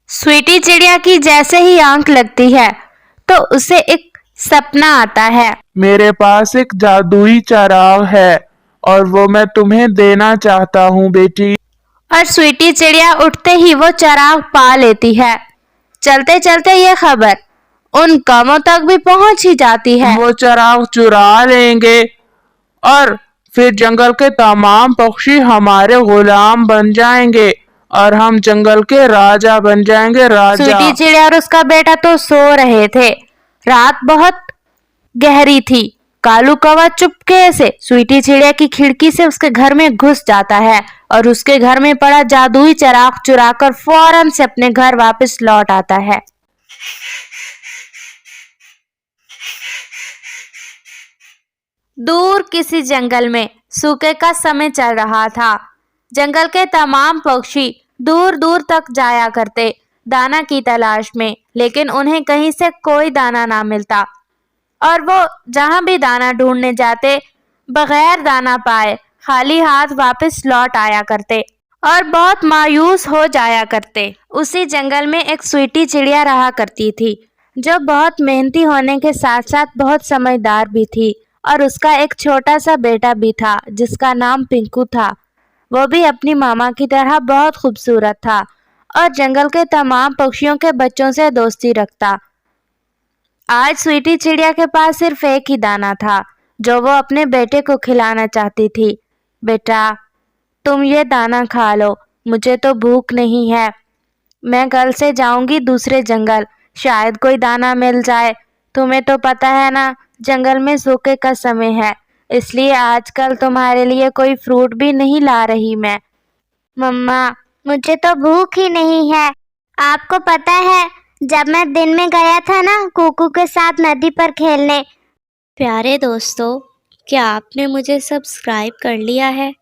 स्वीटी चिड़िया की जैसे ही आंख लगती है तो उसे एक सपना आता है। मेरे पास एक जादुई चराग है और वो मैं तुम्हें देना चाहता हूँ बेटी। और स्वीटी चिड़िया उठते ही वो चराग पा लेती है। चलते चलते ये खबर उन कामों तक भी पहुंच ही जाती है। वो चराग चुरा लेंगे और फिर जंगल के तमाम पक्षी हमारे गुलाम बन जाएंगे और हम जंगल के राजा बन जाएंगे, राजा। स्वीटी चिड़िया और उसका बेटा तो सो रहे थे। रात बहुत गहरी थी। कालू कौवा चुपके से स्वीटी चिड़िया की खिड़की से उसके घर में घुस जाता है और उसके घर में पड़ा जादुई चराग चुराकर फौरन से अपने घर वापस लौट आता है। दूर किसी जंगल में सूखे का समय चल रहा था। जंगल के तमाम पक्षी दूर दूर तक जाया करते दाना की तलाश में, लेकिन उन्हें कहीं से कोई दाना ना मिलता और वो जहां भी दाना ढूंढने जाते बगैर दाना पाए खाली हाथ वापस लौट आया करते और बहुत मायूस हो जाया करते। उसी जंगल में एक स्वीटी चिड़िया रहा करती थी जो बहुत मेहनती होने के साथ साथ बहुत समझदार भी थी और उसका एक छोटा सा बेटा भी था जिसका नाम पिंकू था। वो भी अपनी मामा की तरह बहुत खूबसूरत था और जंगल के तमाम पक्षियों के बच्चों से दोस्ती रखता। आज स्वीटी चिड़िया के पास सिर्फ एक ही दाना था जो वो अपने बेटे को खिलाना चाहती थी। बेटा, तुम ये दाना खा लो, मुझे तो भूख नहीं है। मैं कल से जाऊंगी दूसरे जंगल, शायद कोई दाना मिल जाए। तुम्हें तो पता है ना, जंगल में सूखे का समय है, इसलिए आजकल तुम्हारे लिए कोई फ्रूट भी नहीं ला रही मैं। मम्मा, मुझे तो भूख ही नहीं है। आपको पता है, जब मैं दिन में गया था ना कुकू के साथ नदी पर खेलने। प्यारे दोस्तों, क्या आपने मुझे सब्सक्राइब कर लिया है?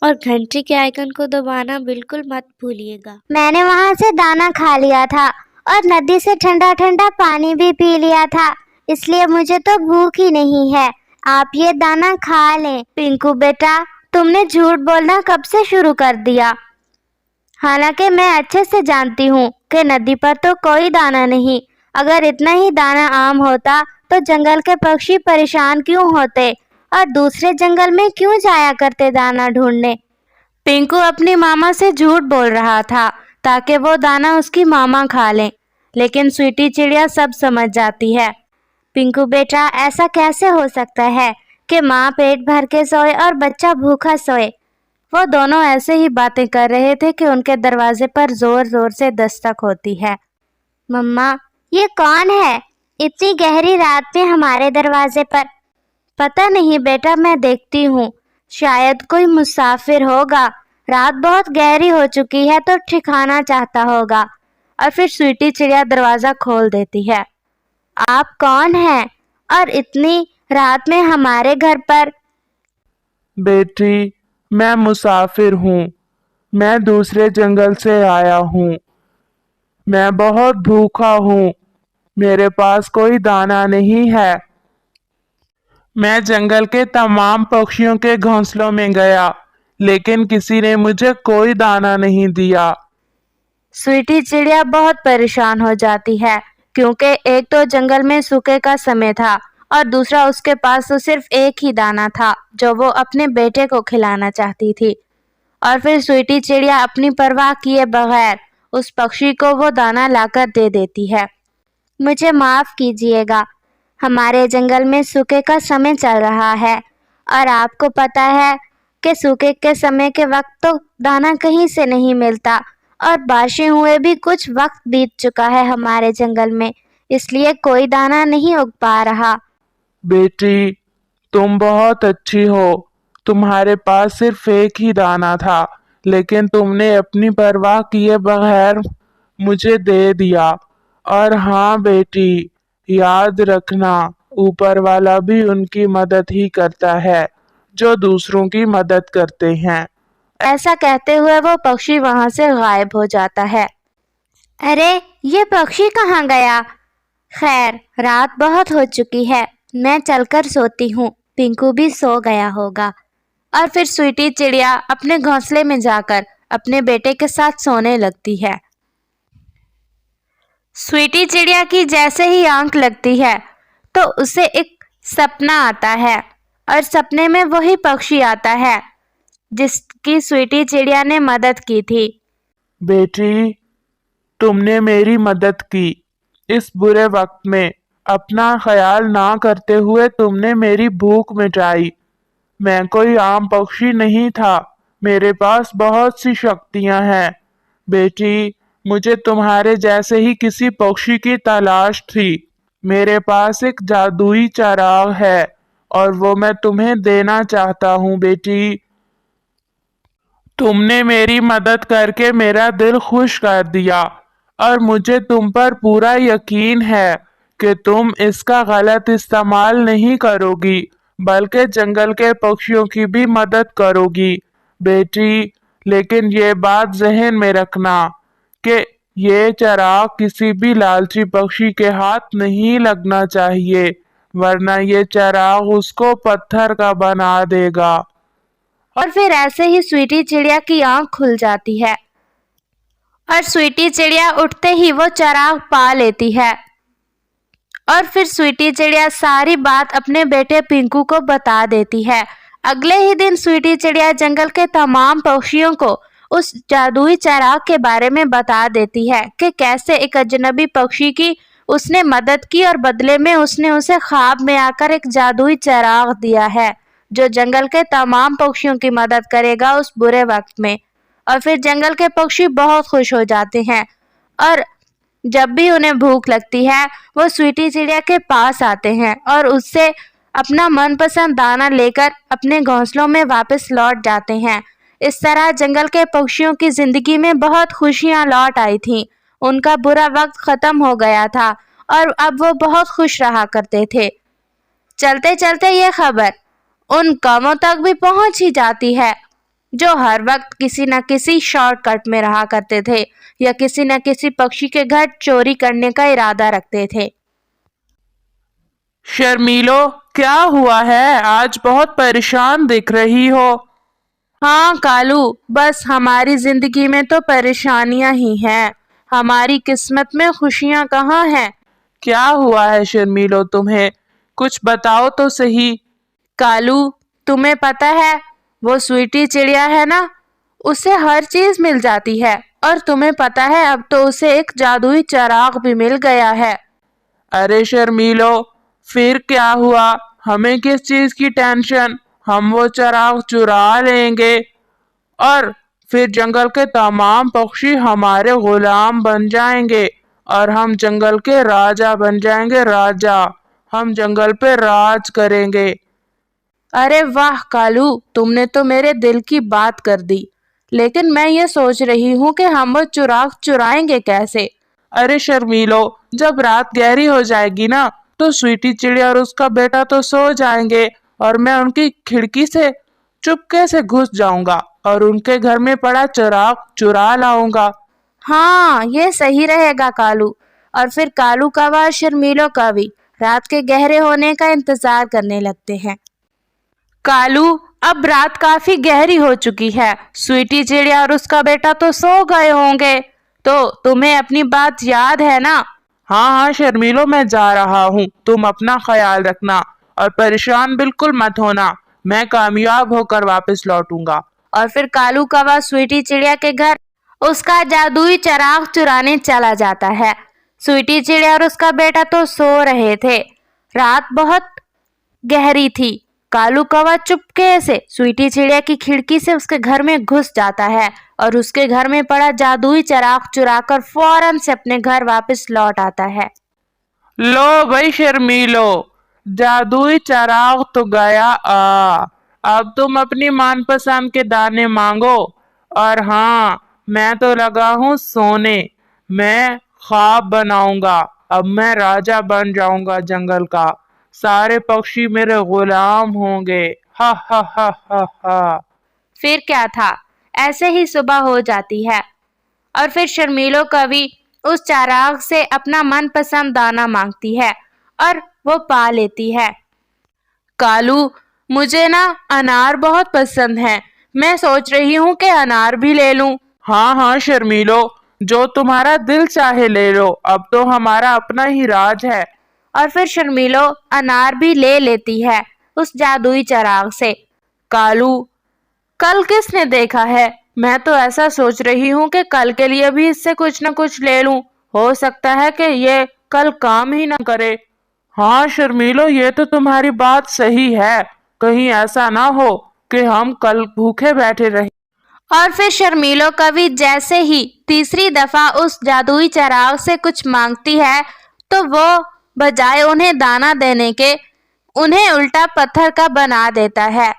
और घंटी के आइकन को दबाना बिल्कुल मत भूलिएगा। मैंने वहाँ से दाना खा लिया था और नदी से ठंडा ठंडा पानी भी पी लिया था, इसलिए मुझे तो भूख ही नहीं है। आप ये दाना खा लें। पिंकू बेटा, तुमने झूठ बोलना कब से शुरू कर दिया? हालांकि मैं अच्छे से जानती हूँ कि नदी पर तो कोई दाना नहीं। अगर इतना ही दाना आम होता तो जंगल के पक्षी परेशान क्यों होते और दूसरे जंगल में क्यों जाया करते दाना ढूंढने? पिंकू अपनी मामा से झूठ बोल रहा था ताकि वो दाना उसकी मामा खा ले, लेकिन स्वीटी चिड़िया सब समझ जाती है। पिंकू बेटा, ऐसा कैसे हो सकता है कि माँ पेट भर के सोए और बच्चा भूखा सोए? वो दोनों ऐसे ही बातें कर रहे थे कि उनके दरवाजे पर जोर जोर से दस्तक होती है। मम्मा, ये कौन है इतनी गहरी रात में हमारे दरवाजे पर? पता नहीं बेटा, मैं देखती हूँ, शायद कोई मुसाफिर होगा। रात बहुत गहरी हो चुकी है तो ठिकाना चाहता होगा। और फिर स्वीटी चिड़िया दरवाजा खोल देती है। आप कौन हैं और इतनी रात में हमारे घर पर? बेटी, मैं मुसाफिर हूँ। मैं दूसरे जंगल से आया हूँ। मैं बहुत भूखा हूँ। मेरे पास कोई दाना नहीं है। मैं जंगल के तमाम पक्षियों के घोंसलों में गया, लेकिन किसी ने मुझे कोई दाना नहीं दिया। स्वीटी चिड़िया बहुत परेशान हो जाती है क्योंकि एक तो जंगल में सूखे का समय था और दूसरा उसके पास तो सिर्फ एक ही दाना था जो वो अपने बेटे को खिलाना चाहती थी। और फिर स्वीटी चिड़िया अपनी परवाह किए बगैर उस पक्षी को वो दाना लाकर दे देती है। मुझे माफ कीजिएगा, हमारे जंगल में सूखे का समय चल रहा है और आपको पता है कि सूखे के समय के वक्त तो दाना कहीं से नहीं मिलता और बारिशें हुए भी कुछ वक्त बीत चुका है हमारे जंगल में, इसलिए कोई दाना नहीं उग पा रहा। बेटी, तुम बहुत अच्छी हो। तुम्हारे पास सिर्फ एक ही दाना था, लेकिन तुमने अपनी परवाह किए बगैर मुझे दे दिया। और हाँ बेटी, याद रखना, ऊपर वाला भी उनकी मदद ही करता है जो दूसरों की मदद करते हैं। ऐसा कहते हुए वो पक्षी वहां से गायब हो जाता है। अरे, ये पक्षी कहाँ गया? खैर, रात बहुत हो चुकी है, मैं चलकर सोती हूँ। पिंकू भी सो गया होगा। और फिर स्वीटी चिड़िया अपने घोंसले में जाकर अपने बेटे के साथ सोने लगती है। स्वीटी चिड़िया की जैसे ही आंख लगती है तो उसे एक सपना आता है और सपने में वही पक्षी आता है जिसकी स्वीटी चिड़िया ने मदद की थी। बेटी, तुमने मेरी मदद की। इस बुरे वक्त में अपना ख्याल ना करते हुए तुमने मेरी भूख मिटाई। मैं कोई आम पक्षी नहीं था, मेरे पास बहुत सी शक्तियां हैं। बेटी, मुझे तुम्हारे जैसे ही किसी पक्षी की तलाश थी। मेरे पास एक जादुई चराग है और वो मैं तुम्हें देना चाहता हूँ। बेटी, तुमने मेरी मदद करके मेरा दिल खुश कर दिया और मुझे तुम पर पूरा यकीन है कि तुम इसका गलत इस्तेमाल नहीं करोगी, बल्कि जंगल के पक्षियों की भी मदद करोगी। बेटी, लेकिन ये बात जहन में रखना कि ये चराग किसी भी लालची पक्षी के हाथ नहीं लगना चाहिए, वरना ये चराग उसको पत्थर का बना देगा। और फिर ऐसे ही स्वीटी चिड़िया की आंख खुल जाती है और स्वीटी चिड़िया उठते ही वो चराग पा लेती है। और फिर स्वीटी चिड़िया सारी बात अपने बेटे पिंकू को बता देती है। अगले ही दिन स्वीटी चिड़िया जंगल के तमाम पक्षियों को उस जादुई चराग के बारे में बता देती है कि कैसे एक अजनबी पक्षी की उसने मदद की और बदले में उसने उसे ख्वाब में आकर एक जादुई चराग दिया है जो जंगल के तमाम पक्षियों की मदद करेगा उस बुरे वक्त में। और फिर जंगल के पक्षी बहुत खुश हो जाते हैं और जब भी उन्हें भूख लगती है वो स्वीटी चिड़िया के पास आते हैं और उससे अपना मनपसंद दाना लेकर अपने घोंसलों में वापस लौट जाते हैं। इस तरह जंगल के पक्षियों की जिंदगी में बहुत खुशियां लौट आई थीं। उनका बुरा वक्त खत्म हो गया था और अब वो बहुत खुश रहा करते थे। चलते चलते ये खबर उन कौमों तक भी पहुंच ही जाती है जो हर वक्त किसी न किसी शॉर्टकट में रहा करते थे या किसी न किसी पक्षी के घर चोरी करने का इरादा रखते थे। शर्मीलो, क्या हुआ है? आज बहुत परेशान दिख रही हो। हाँ कालू, बस हमारी जिंदगी में तो परेशानियां ही हैं, हमारी किस्मत में खुशियां कहाँ हैं। क्या हुआ है शर्मीलो तुम्हें? कुछ बताओ तो सही। कालू, तुम्हें पता है वो स्वीटी चिड़िया है ना, उसे हर चीज मिल जाती है और तुम्हें पता है अब तो उसे एक जादुई चराग भी मिल गया है। अरे शर्मीलो, फिर क्या हुआ? हमें किस चीज की टेंशन? हम वो चराग चुरा लेंगे और फिर जंगल के तमाम पक्षी हमारे गुलाम बन जाएंगे और हम जंगल के राजा बन जाएंगे। राजा, हम जंगल पे राज करेंगे। अरे वाह कालू, तुमने तो मेरे दिल की बात कर दी। लेकिन मैं ये सोच रही हूँ कि हम वो चुराग चुराएंगे कैसे। अरे शर्मीलो, जब रात गहरी हो जाएगी ना तो स्वीटी चिड़िया और उसका बेटा तो सो जाएंगे और मैं उनकी खिड़की से चुपके से घुस जाऊंगा और उनके घर में पड़ा चराग चुरा लाऊंगा। हाँ, ये सही रहेगा कालू। और फिर कालू कौवा और शर्मीलो कौवी रात के गहरे होने का इंतजार करने लगते हैं। कालू, अब रात काफी गहरी हो चुकी है, स्वीटी चिड़िया और उसका बेटा तो सो गए होंगे, तो तुम्हें अपनी बात याद है ना। हाँ हाँ शर्मीलो, मैं जा रहा हूँ। तुम अपना ख्याल रखना और परेशान बिल्कुल मत होना। मैं कामयाब होकर वापस लौटूंगा। और फिर कालू कौवा स्वीटी चिड़िया के घर उसका जादुई चराग चुराने चला जाता है। स्वीटी चिड़िया और उसका बेटा तो सो रहे थे। रात बहुत गहरी थी। कालू कौवा चुपके से स्वीटी चिड़िया की खिड़की से उसके घर में घुस जाता है और उसके घर में पड़ा जादुई चराग चुराकर फौरन से अपने घर वापस लौट आता है। लो भाई शर्मीलो, जादुई चराग तो गया अब तुम अपनी मनपसंद के दाने मांगो। और हाँ, मैं तो लगा हूँ सोने। मैं ख्वाब बनाऊंगा। अब मैं राजा बन जाऊंगा जंगल का। सारे पक्षी मेरे गुलाम होंगे। हा हा हा हा हा। फिर क्या था, ऐसे ही सुबह हो जाती है और फिर शर्मीलो कवि उस चराग से अपना मनपसंद दाना मांगती है और वो पा लेती है। कालू, मुझे ना अनार बहुत पसंद है, मैं सोच रही हूँ कि अनार भी ले लूं। हाँ हाँ शर्मीलो, जो तुम्हारा दिल चाहे ले लो, अब तो हमारा अपना ही राज है। और फिर शर्मीलो अनार भी ले लेती है उस जादुई चिराग से। कालू, कल किसने देखा है? मैं तो ऐसा सोच रही हूँ कि कल के लिए भी इससे कुछ न कुछ ले लूं। हो सकता है कि ये कल काम ही न करे। हाँ शर्मीलो, ये तो तुम्हारी बात सही है। कहीं ऐसा ना हो कि हम कल भूखे बैठे रहे। और फिर शर्मीलो कवि जैसे ही तीसरी दफा उस जादुई चिराग से कुछ मांगती है तो वो बजाय उन्हें दाना देने के उन्हें उल्टा पत्थर का बना देता है।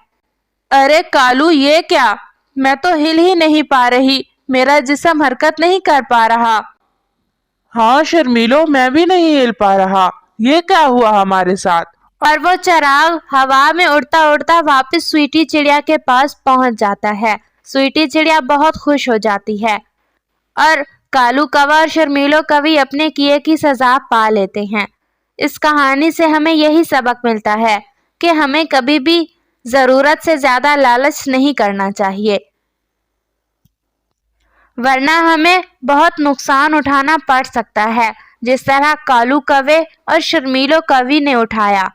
अरे कालू, ये क्या? मैं तो हिल ही नहीं पा रही, मेरा जिस्म हरकत नहीं कर पा रहा। हाँ शर्मीलो, मैं भी नहीं हिल पा रहा। ये क्या हुआ हमारे साथ? और वो चिराग हवा में उड़ता उड़ता वापस स्वीटी चिड़िया के पास पहुंच जाता है। स्वीटी चिड़िया बहुत खुश हो जाती है और कालू कौवा और शर्मीलो कवि अपने किए की सजा पा लेते हैं। इस कहानी से हमें यही सबक मिलता है कि हमें कभी भी जरूरत से ज्यादा लालच नहीं करना चाहिए, वरना हमें बहुत नुकसान उठाना पड़ सकता है, जिस तरह कालू कौवे और शर्मीलो कवि ने उठाया।